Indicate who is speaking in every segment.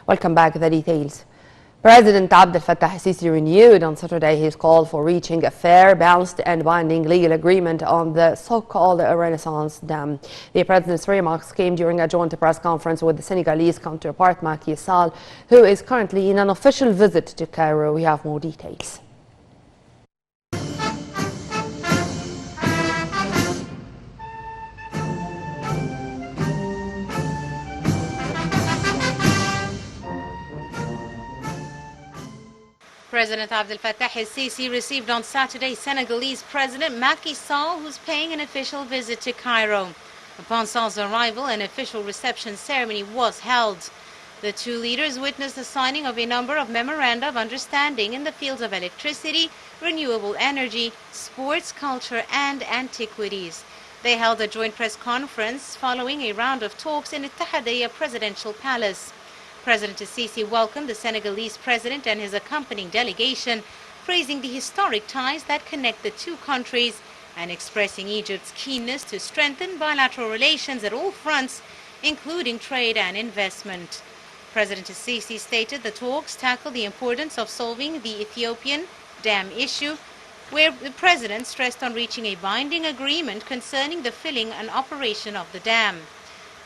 Speaker 1: Welcome back to the details. President Abdel Fattah al-Sisi renewed on Saturday his call for reaching a fair, balanced and binding legal agreement on the so-called Renaissance Dam. The president's remarks came during a joint press conference with the Senegalese counterpart Macky Sall, who is currently in an official visit to Cairo. We have more details.
Speaker 2: President Abdel Fattah al-Sisi received on Saturday Senegalese President Macky Sall, who's paying an official visit to Cairo. Upon Sall's arrival, an official reception ceremony was held. The two leaders witnessed the signing of a number of memoranda of understanding in the fields of electricity, renewable energy, sports, culture, and antiquities. They held a joint press conference following a round of talks in the Tahadiyya Presidential Palace. President al-Sisi welcomed the Senegalese president and his accompanying delegation, praising the historic ties that connect the two countries and expressing Egypt's keenness to strengthen bilateral relations at all fronts, including trade and investment. President al-Sisi stated the talks tackle the importance of solving the Ethiopian dam issue, where the president stressed on reaching a binding agreement concerning the filling and operation of the dam.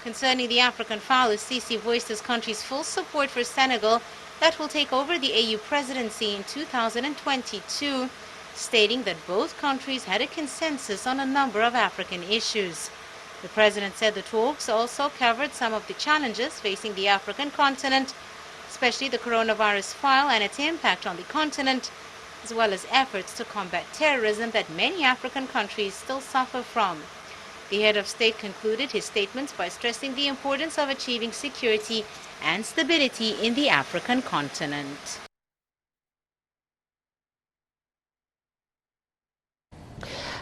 Speaker 2: Concerning the African file, al-Sisi voiced his country's full support for Senegal that will take over the AU presidency in 2022, stating that both countries had a consensus on a number of African issues. The president said the talks also covered some of the challenges facing the African continent, especially the coronavirus file and its impact on the continent, as well as efforts to combat terrorism that many African countries still suffer from. The head of state concluded his statements by stressing the importance of achieving security and stability in the African continent.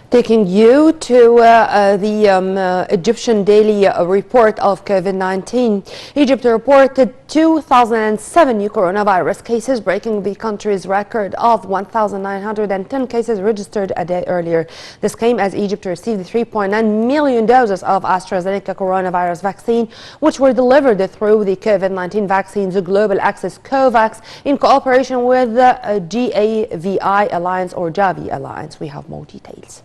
Speaker 1: Taking you to the Egyptian daily report of COVID-19. Egypt reported 2,007 new coronavirus cases, breaking the country's record of 1,910 cases registered a day earlier. This came as Egypt received 3.9 million doses of AstraZeneca coronavirus vaccine, which were delivered through the COVID-19 Vaccines Global Access COVAX in cooperation with the GAVI Alliance or Javi Alliance. We have more details.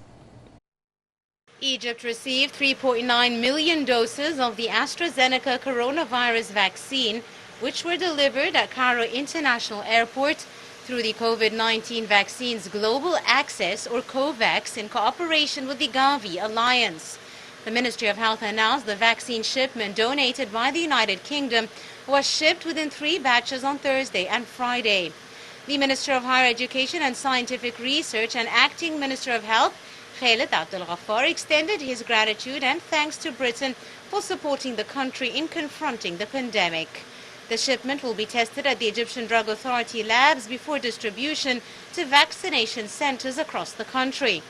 Speaker 2: Egypt received 3.9 million doses of the AstraZeneca coronavirus vaccine, which were delivered at Cairo International Airport through the COVID-19 Vaccines Global Access or COVAX in cooperation with the Gavi Alliance. The Ministry of Health announced the vaccine shipment donated by the United Kingdom was shipped within 3 batches on Thursday and Friday. The Minister of Higher Education and Scientific Research and Acting Minister of Health, Khaled Abdel Ghaffar, extended his gratitude and thanks to Britain for supporting the country in confronting the pandemic. The shipment will be tested at the Egyptian Drug Authority labs before distribution to vaccination centers across the country.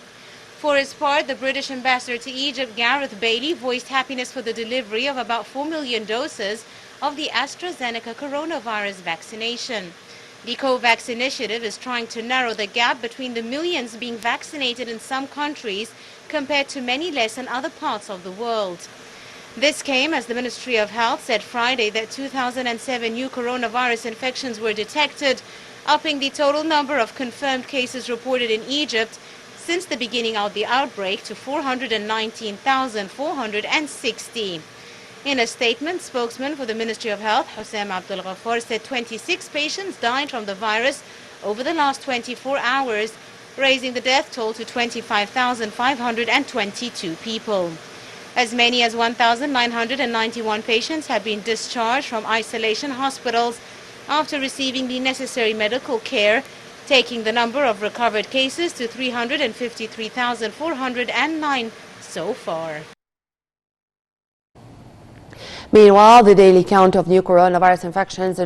Speaker 2: For his part, the British ambassador to Egypt, Gareth Bailey, voiced happiness for the delivery of about 4 million doses of the AstraZeneca coronavirus vaccination. The COVAX initiative is trying to narrow the gap between the millions being vaccinated in some countries compared to many less in other parts of the world. This came as the Ministry of Health said Friday that 2,007 new coronavirus infections were detected, upping the total number of confirmed cases reported in Egypt since the beginning of the outbreak to 419,460. In a statement, spokesman for the Ministry of Health, Hossein Abdel Ghaffar, said 26 patients died from the virus over the last 24 hours, raising the death toll to 25,522 people. As many as 1,991 patients have been discharged from isolation hospitals after receiving the necessary medical care, taking the number of recovered cases to 353,409 so far.
Speaker 1: Meanwhile, the daily count of new coronavirus infections in